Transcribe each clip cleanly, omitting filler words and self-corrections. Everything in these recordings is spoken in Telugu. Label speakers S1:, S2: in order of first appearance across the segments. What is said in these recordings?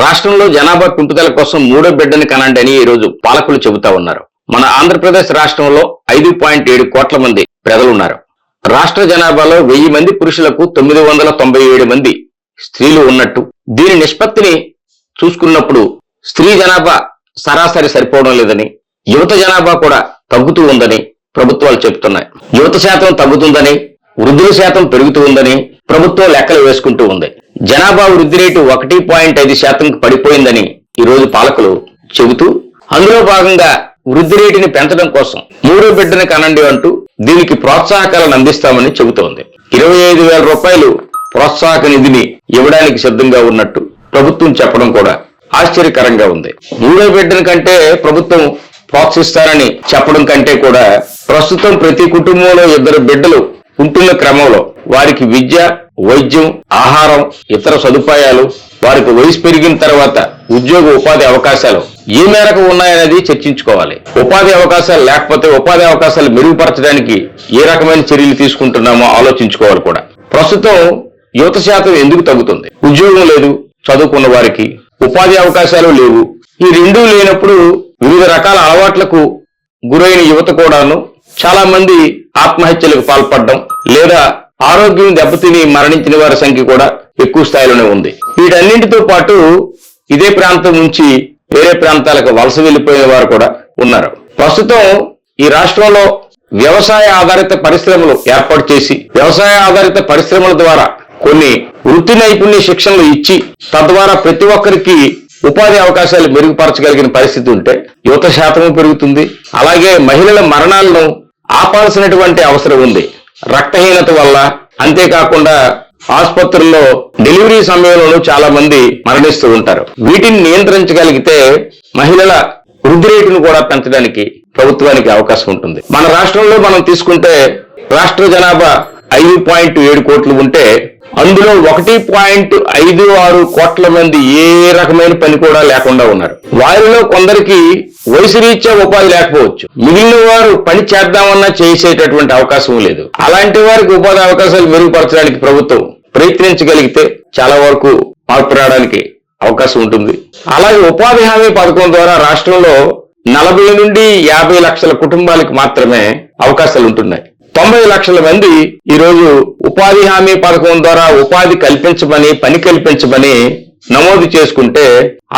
S1: రాష్ట్రంలో జనాభా పెంపుదల కోసం మూడో బిడ్డని కనండి అని ఈ రోజు పాలకులు చెబుతా ఉన్నారు. మన ఆంధ్రప్రదేశ్ రాష్ట్రంలో 5.7 కోట్ల మంది ప్రజలున్నారు. రాష్ట్ర జనాభాలో 1000 మంది పురుషులకు 997 మంది స్త్రీలు ఉన్నట్టు, దీని నిష్పత్తిని చూసుకున్నప్పుడు స్త్రీ జనాభా సరాసరి సరిపోవడం లేదని, యువత జనాభా కూడా తగ్గుతూ ఉందని ప్రభుత్వాలు చెబుతున్నాయి. యువత శాతం తగ్గుతుందని, వృద్ధుల శాతం పెరుగుతూ ఉందని ప్రభుత్వం లెక్కలు వేసుకుంటూ ఉంది. జనాభా వృద్ధి రేటు 1.5% పడిపోయిందని ఈ రోజు పాలకులు చెబుతూ, అందులో భాగంగా వృద్ధి రేటుని పెంచడం కోసం మూడో బిడ్డని కనండి అంటూ దీనికి ప్రోత్సాహకాలను అందిస్తామని చెబుతోంది. 25,000 రూపాయలు ప్రోత్సాహక నిధిని ఇవ్వడానికి సిద్ధంగా ఉన్నట్టు ప్రభుత్వం చెప్పడం కూడా ఆశ్చర్యకరంగా ఉంది. మూడో బిడ్డని కంటే ప్రభుత్వం ప్రోత్సహిస్తారని చెప్పడం కంటే కూడా ప్రస్తుతం ప్రతి కుటుంబంలో 2 బిడ్డలు ఉంటున్న క్రమంలో వారికి విద్య, వైద్యం, ఆహారం, ఇతర సదుపాయాలు, వారికి వయసు పెరిగిన తర్వాత ఉద్యోగ ఉపాధి అవకాశాలు ఏ మేరకు ఉన్నాయనేది చర్చించుకోవాలి. ఉపాధి అవకాశాలు లేకపోతే ఉపాధి అవకాశాలు మెరుగుపరచడానికి ఏ రకమైన చర్యలు తీసుకుంటున్నామో ఆలోచించుకోవాలి కూడా. ప్రస్తుతం యువత శాతం ఎందుకు తగ్గుతుంది? ఉద్యోగం లేదు, చదువుకున్న వారికి ఉపాధి అవకాశాలు లేవు. ఈ రెండూ లేనప్పుడు వివిధ రకాల అలవాట్లకు గురైన యువత కూడాను చాలా మంది ఆత్మహత్యలకు పాల్పడడం లేదా ఆరోగ్యం దెబ్బతిని మరణించిన వారి సంఖ్య కూడా ఎక్కువ స్థాయిలోనే ఉంది. వీటన్నింటితో పాటు ఇదే ప్రాంతం నుంచి వేరే ప్రాంతాలకు వలస వెళ్లిపోయిన వారు కూడా ఉన్నారు. ప్రస్తుతం ఈ రాష్ట్రంలో వ్యవసాయ ఆధారిత పరిశ్రమలు ఏర్పాటు చేసి, వ్యవసాయ ఆధారిత పరిశ్రమల ద్వారా కొన్ని వృత్తి నైపుణ్య శిక్షణలు ఇచ్చి, తద్వారా ప్రతి ఒక్కరికి ఉపాధి అవకాశాలు మెరుగుపరచగలిగిన పరిస్థితి ఉంటే యువత శాతము పెరుగుతుంది. అలాగే మహిళల మరణాలను ఆపాల్సినటువంటి అవసరం ఉంది. రక్తహీనత వల్ల, అంతేకాకుండా ఆసుపత్రుల్లో డెలివరీ సమయంలోనూ చాలా మంది మరణిస్తూ ఉంటారు. వీటిని నియంత్రించగలిగితే మహిళల వృద్ధి రేటును కూడా పెంచడానికి ప్రభుత్వానికి అవకాశం ఉంటుంది. మన రాష్ట్రంలో మనం తీసుకుంటే రాష్ట్ర జనాభా 5.7 కోట్లు ఉంటే అందులో 1.56 కోట్ల మంది ఏ రకమైన పని కూడా లేకుండా ఉన్నారు. వారిలో కొందరికి వయసు రీత్యా ఉపాధి లేకపోవచ్చు, మిగిలిన వారు పని చేద్దామన్నా చేసేటటువంటి అవకాశం లేదు. అలాంటి వారికి ఉపాధి అవకాశాలు మెరుగుపరచడానికి ప్రభుత్వం ప్రయత్నించగలిగితే చాలా వరకు మార్పు రావడానికి అవకాశం ఉంటుంది. అలాగే ఉపాధి హామీ పథకం ద్వారా రాష్ట్రంలో 40 నుండి 50 లక్షల కుటుంబాలకు మాత్రమే అవకాశాలు ఉంటున్నాయి. 90 లక్షల మంది ఈరోజు ఉపాధి హామీ పథకం ద్వారా ఉపాధి కల్పించమని, పని కల్పించమని నమోదు చేసుకుంటే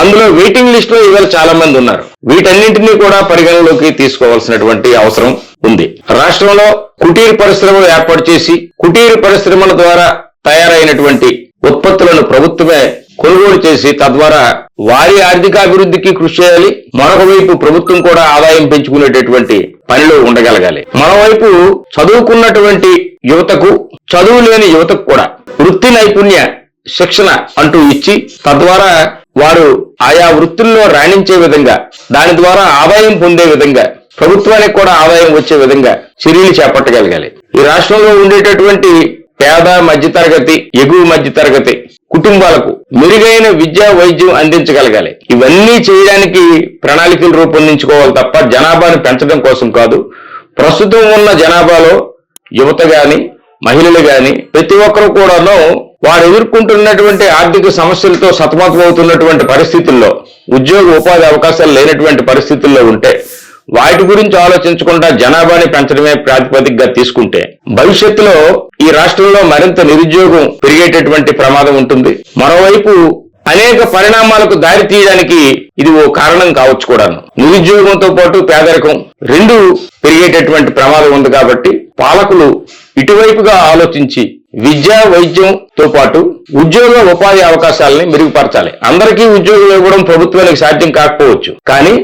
S1: అందులో వెయిటింగ్ లిస్ట్ లో ఇవాళ చాలా మంది ఉన్నారు. వీటన్నింటినీ కూడా పరిగణలోకి తీసుకోవాల్సినటువంటి అవసరం ఉంది. రాష్ట్రంలో కుటీర పరిశ్రమలు ఏర్పాటు చేసి, కుటీర పరిశ్రమల ద్వారా తయారైనటువంటి ఉత్పత్తులను ప్రభుత్వమే కొనుగోలు చేసి, తద్వారా వారి ఆర్థికాభివృద్ధికి కృషి చేయాలి. మరొక వైపు ప్రభుత్వం కూడా ఆదాయం పెంచుకునేటటువంటి పనిలో ఉండగలగాలి. మరోవైపు చదువుకున్నటువంటి యువతకు, చదువు లేని యువతకు కూడా వృత్తి నైపుణ్య శిక్షణ అంటూ ఇచ్చి, తద్వారా వారు ఆయా వృత్తుల్లో రాణించే విధంగా, దాని ద్వారా ఆదాయం పొందే విధంగా, ప్రభుత్వానికి కూడా ఆదాయం వచ్చే విధంగా చర్యలు చేపట్టగలగాలి. ఈ రాష్ట్రంలో ఉండేటటువంటి పేద, మధ్యతరగతి, ఎగువ మధ్యతరగతి కుటుంబాలకు మెరుగైన విద్యా, వైద్యం అందించగలగాలి. ఇవన్నీ చేయడానికి ప్రణాళికలు రూపొందించుకోవాలి తప్ప జనాభాను పెంచడం కోసం కాదు. ప్రస్తుతం ఉన్న జనాభాలో యువత గాని, మహిళలు గాని ప్రతి ఒక్కరు కూడాను వారు ఎదుర్కొంటున్నటువంటి ఆర్థిక సమస్యలతో సతమతమవుతున్నటువంటి పరిస్థితుల్లో, ఉద్యోగ ఉపాధి అవకాశాలు లేనటువంటి పరిస్థితుల్లో ఉంటే వాటి గురించి ఆలోచించకుండా జనాభాని పెంచడమే ప్రాతిపదికగా తీసుకుంటే భవిష్యత్తులో ఈ రాష్ట్రంలో మరింత నిరుద్యోగం పెరిగేటటువంటి ప్రమాదం ఉంటుంది. మరోవైపు అనేక పరిణామాలకు దారి తీయడానికి ఇది ఓ కారణం కావచ్చు కూడాను. నిరుద్యోగంతో పాటు పేదరికం రెండు పెరిగేటటువంటి ప్రమాదం ఉంది. కాబట్టి పాలకులు ఇటువైపుగా ఆలోచించి విద్య, వైద్యంతో పాటు ఉద్యోగ ఉపాధి అవకాశాలని మెరుగుపరచాలి. అందరికీ ఉద్యోగం ఇవ్వడం ప్రభుత్వానికి సాధ్యం కాకపోవచ్చు, కానీ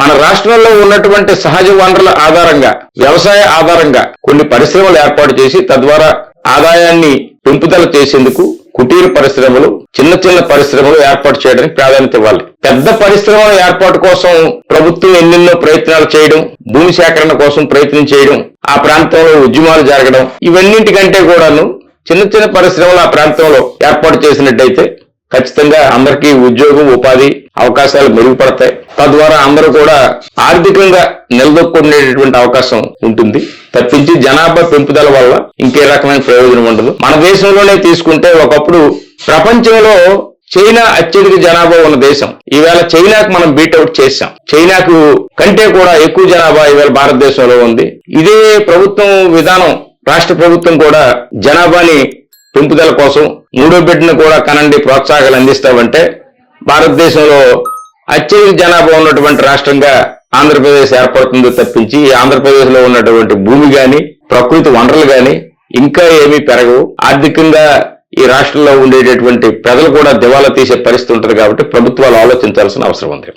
S1: మన రాష్ట్రంలో ఉన్నటువంటి సహజ వనరుల ఆధారంగా, వ్యవసాయ ఆధారంగా కొన్ని పరిశ్రమలు ఏర్పాటు చేసి, తద్వారా ఆదాయాన్ని పెంపుదల చేసేందుకు కుటీర పరిశ్రమలు, చిన్న చిన్న పరిశ్రమలు ఏర్పాటు చేయడానికి ప్రాధాన్యత ఇవ్వాలి. పెద్ద పరిశ్రమల ఏర్పాటు కోసం ప్రభుత్వం ఎన్నెన్నో ప్రయత్నాలు చేయడం, భూమి సేకరణ కోసం ప్రయత్నం చేయడం, ఆ ప్రాంతంలో ఉద్యమాలు జరగడం, ఇవన్నింటికంటే కూడాను చిన్న చిన్న పరిశ్రమలు ఆ ప్రాంతంలో ఏర్పాటు చేసినట్టయితే ఖచ్చితంగా అందరికీ ఉద్యోగం, ఉపాధి అవకాశాలు మెరుగుపడతాయి. తద్వారా అందరూ కూడా ఆర్థికంగా నిలదొక్కునేటటువంటి అవకాశం ఉంటుంది. తప్పించి జనాభా పెంపుదల వల్ల ఇంకే రకమైన ప్రయోజనం ఉండదు. మన దేశంలోనే తీసుకుంటే ఒకప్పుడు ప్రపంచంలో చైనా అత్యధిక జనాభా ఉన్న దేశం. ఈవేళ చైనాకు మనం బీట్అవుట్ చేశాం. చైనాకు కంటే కూడా ఎక్కువ జనాభా ఈవేళ భారతదేశంలో ఉంది. ఇదే ప్రభుత్వం విధానం, రాష్ట్ర ప్రభుత్వం కూడా జనాభాని పెంపుదల కోసం మూడో బిడ్డను కూడా కనండి ప్రోత్సాహాలు అందిస్తామంటే భారతదేశంలో అత్యధిక జనాభా ఉన్నటువంటి రాష్ట్రంగా ఆంధ్రప్రదేశ్ ఏర్పడుతుందో తప్పించి ఆంధ్రప్రదేశ్ లో ఉన్నటువంటి భూమి గాని ప్రకృతి వనరులు గాని ఇంకా ఏమీ పెరగవు. ఆర్థికంగా ఈ రాష్ట్రంలో ఉండేటటువంటి ప్రజలు కూడా దివాలా తీసే పరిస్థితి ఉంటుంది కాబట్టి ప్రభుత్వాలు ఆలోచించాల్సిన అవసరం ఉంది.